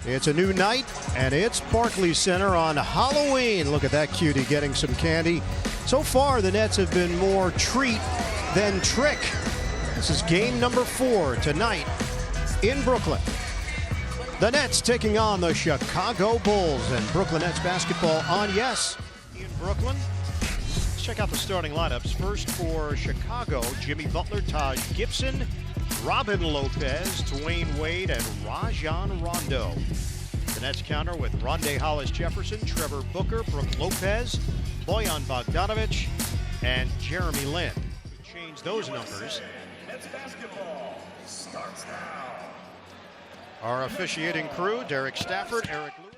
It's a new night, and it's Barclays Center on Halloween. Look at that cutie getting some candy. So far, the Nets have been more treat than trick. This is game number 4 tonight in Brooklyn. The Nets taking on the Chicago Bulls, and Brooklyn Nets basketball on yes in Brooklyn. Let's check out the starting lineups. First for Chicago, Jimmy Butler, Taj Gibson, Robin Lopez, Dwayne Wade, and Rajon Rondo. The Nets counter with Rondae Hollis-Jefferson, Trevor Booker, Brook Lopez, Bojan Bogdanovic, and Jeremy Lin. We change those numbers. Nets basketball starts now. Our officiating crew, Derek Stafford, Eric Lewis.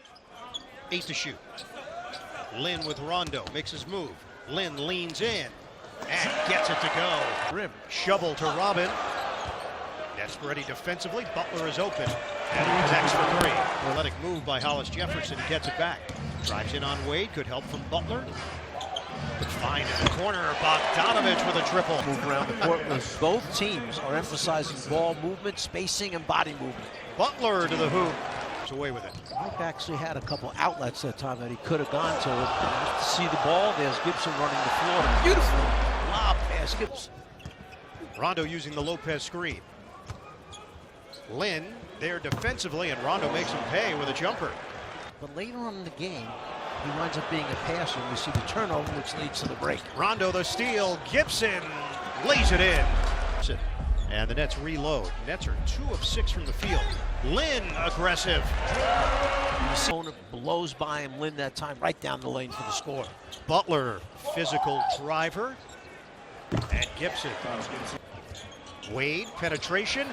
8 to shoot. Lin with Rondo, makes his move. Lin leans in and gets it to go. Rim, shovel to Robin. Nets ready defensively. Butler is open and he connects for 3. Athletic move by Hollis-Jefferson, gets it back. Drives in on Wade, good help from Butler. Good find in the corner. Bogdanovic with a triple. Move around the court. Both teams are emphasizing ball movement, spacing, and body movement. Butler to the hoop. He's away with it. Mike actually had a couple outlets that time that he could have gone to. To see the ball, there's Gibson running the floor. Beautiful lob pass, Gibson. Rondo using the Lopez screen. Lin there defensively, and Rondo makes him pay with a jumper. But later on in the game, he winds up being a passer. We see the turnover, which leads to the break. Rondo the steal. Gibson lays it in. And the Nets reload. Nets are 2 of 6 from the field. Lin aggressive. Opponent blows by him. Lin that time right down the lane for the score. Butler, physical driver. And Gibson. Wade, penetration.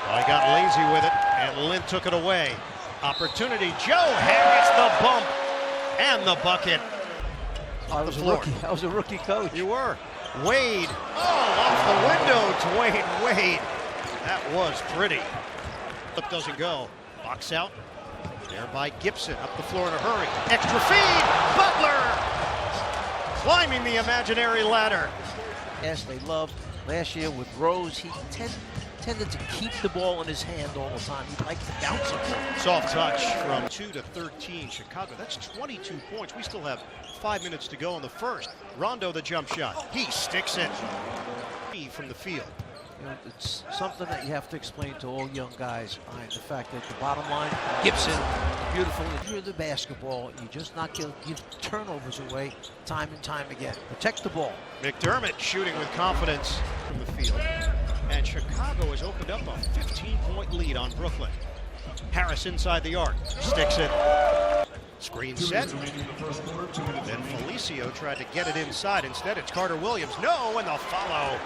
Oh, he got lazy with it, and Lin took it away. Opportunity. Joe Harris, the bump and the bucket. I was a rookie coach. You were. Wade. Oh, off the window, Dwayne Wade. That was pretty. Flip doesn't go. Box out. There by Gibson. Up the floor in a hurry. Extra feed. Butler climbing the imaginary ladder. Yes, they loved last year with Rose. He tended to keep the ball in his hand all the time. He liked to bounce it. Soft touch from 2 to 13 Chicago. That's 22 points. We still have 5 minutes to go in the first. Rondo the jump shot. He sticks it from the field. You know, it's something that you have to explain to all young guys. The fact that the bottom line, Gibson, beautiful. If you're the basketball, you just not give turnovers away time and time again. Protect the ball. McDermott shooting with confidence from the field. And Chicago has opened up a 15-point lead on Brooklyn. Harris inside the arc, sticks it. Screen set. Then Felicio tried to get it inside. Instead, it's Carter Williams. No, and the follow.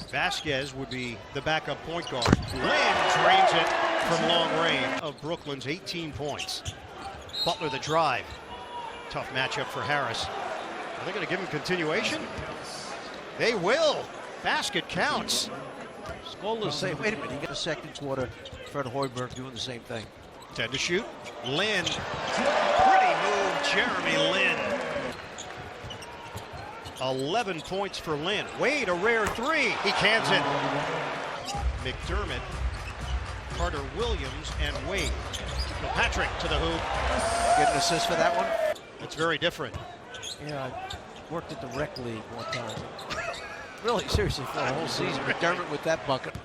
Vasquez would be the backup point guard. Lin drains it from long range of Brooklyn's 18 points. Butler the drive. Tough matchup for Harris. Are they going to give him continuation? They will. Basket counts. Scola say, wait a minute, he got a second quarter. Fred Hoiberg doing the same thing. 10 to shoot. Lin. Pretty move, Jeremy Lin. 11 points for Lin. Wade, a rare 3. He cans it. McDermott, Carter Williams, and Wade. Patrick to the hoop. Get an assist for that one? It's very different. Yeah, I worked at the rec league one time. Really, seriously, for the whole season. McDermott with that bucket.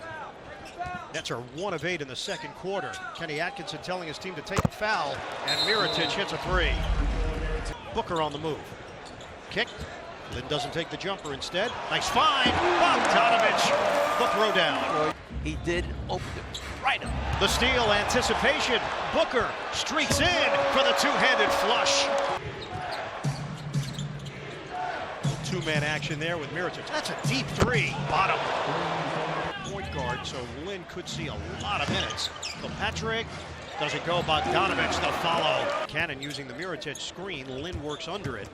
Nets are 1 of 8 in the second quarter. Kenny Atkinson telling his team to take a foul, and Mirotic hits a 3. Booker on the move. Kick. Lin doesn't take the jumper instead. Nice find. Bogdanovic, the throw down. He did open it right up. The steal, anticipation. Booker streaks in for the two-handed flush. Two-man action there with Mirotic. That's a deep 3. Bottom. Point guard, so Lin could see a lot of minutes. Patrick doesn't go. Bogdanovic the follow. Cannon using the Mirotic screen. Lin works under it.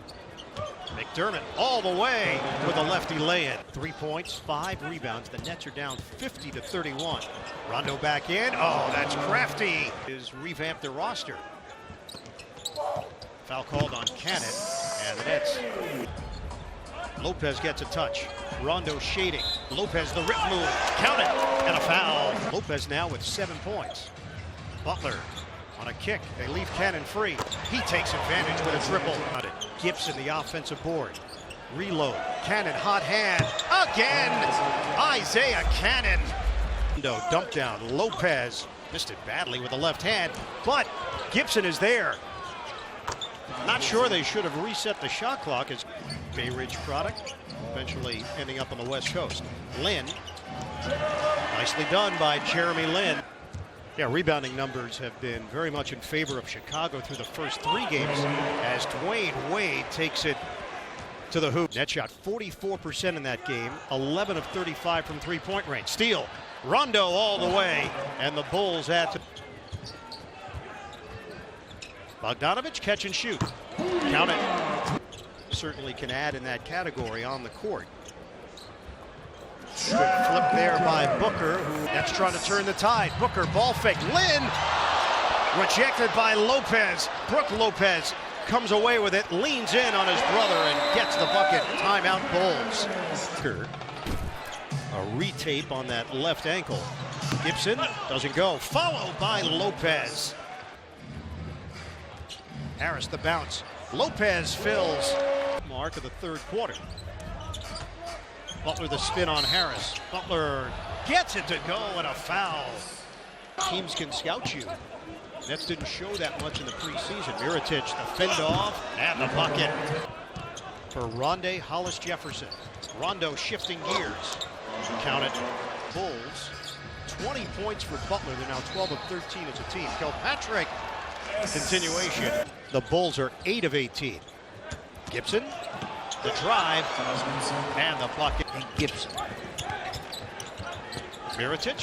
McDermott all the way with a lefty lay-in. 3 points, 5 rebounds. The Nets are down 50 to 31. Rondo back in. Oh, that's crafty. Is revamped their roster. Foul called on Cannon, and the Nets. Lopez gets a touch. Rondo shading. Lopez, the rip move, count it, and a foul. Lopez now with 7 points. Butler on a kick, they leave Cannon free. He takes advantage with a triple. Gibson, the offensive board. Reload, Cannon, hot hand, again! Isaiah Cannon. Dump down, Lopez missed it badly with the left hand, but Gibson is there. Not sure they should have reset the shot clock as Bay Ridge product, eventually ending up on the West Coast. Lynn, nicely done by Jeremy Lin. Yeah, rebounding numbers have been very much in favor of Chicago through the first 3 games as Dwayne Wade takes it to the hoop. Net shot 44% in that game, 11 of 35 from three-point range. Steal, Rondo all the way, and the Bulls add to Bogdanovich, catch and shoot. Count it. Certainly can add in that category on the court. Good flip there by Booker, who that's trying to turn the tide. Booker, ball fake. Lynn, rejected by Lopez. Brook Lopez comes away with it, leans in on his brother, and gets the bucket. Timeout, Bulls. A retape on that left ankle. Gibson doesn't go. Followed by Lopez. Harris, the bounce. Lopez fills. Mark of the 3rd quarter. Butler, the spin on Harris. Butler gets it to go, and a foul. Teams can scout you. Nets didn't show that much in the preseason. Mirotic, the fend off, and the bucket for Rondé Hollis-Jefferson. Rondo shifting gears. Count it. Bulls, 20 points for Butler. They're now 12 of 13 as a team. Kilpatrick, continuation. The Bulls are 8 of 18. Gibson, the drive, and the bucket. And Gibson. Mirotic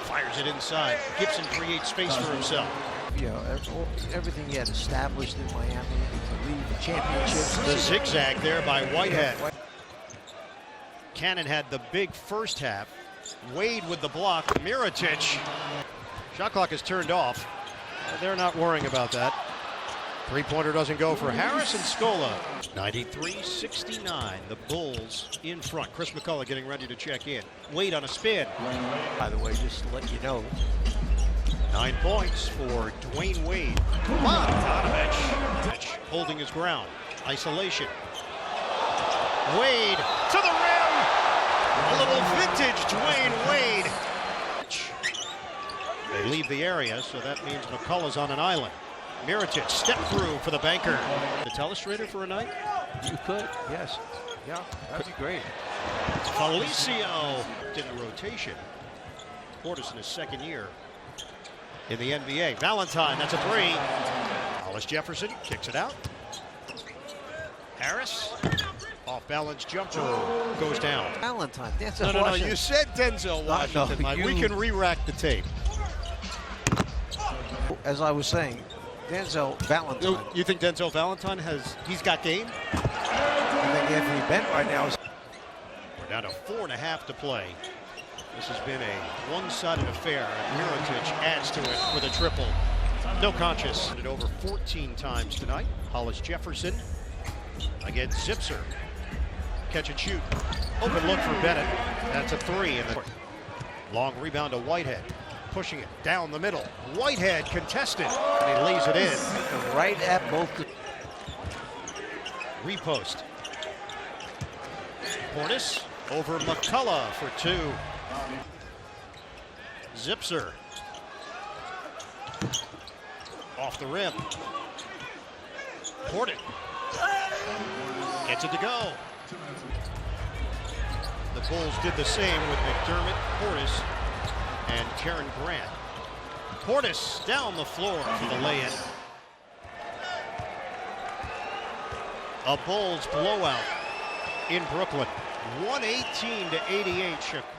fires it inside. Gibson creates space for himself. You know, everything he had established in Miami to lead the championships. The zigzag there by Whitehead. Cannon had the big first half. Wade with the block. Mirotic. Shot clock is turned off. They're not worrying about that. Three-pointer doesn't go for Harris and Scola. 93-69. The Bulls in front. Chris McCullough getting ready to check in. Wade on a spin. By the way, just to let you know. 9 points for Dwayne Wade. Bogdanovich holding his ground. Isolation. Wade to the rim. A little vintage Dwayne Wade. They leave the area, so that means McCullough's on an island. Mirotic, step through for the banker. The telestrator for a night? You could, yes. Yeah, that'd be great. Felicio in the rotation. Portis in his 2nd year in the NBA. Valentine, that's a 3. Hollis-Jefferson kicks it out. Harris, off-balance jumper, goes down. Valentine, Denzel No, Washington. you said Denzel Washington, Mike. We can re-rack the tape. As I was saying, Denzel Valentine. You think Denzel Valentine he's got game? I think Anthony Bent right now is. We're down to 4.5 to play. This has been a one-sided affair, and Mirotic adds to it with a triple. No conscious. It over 14 times tonight. Hollis-Jefferson against Zipser. Catch and shoot. Open look for Bennett. That's a 3 in the court. Long rebound to Whitehead. Pushing it down the middle. Whitehead contested, and he leaves it in. Right at both. Repost. Portis over McCullough for 2. Zipser. Off the rim. Portis. Gets it to go. The Bulls did the same with McDermott, Portis, and Karen Grant. Portis down the floor for the lay-in. A Bulls blowout in Brooklyn. 118-88 Chicago.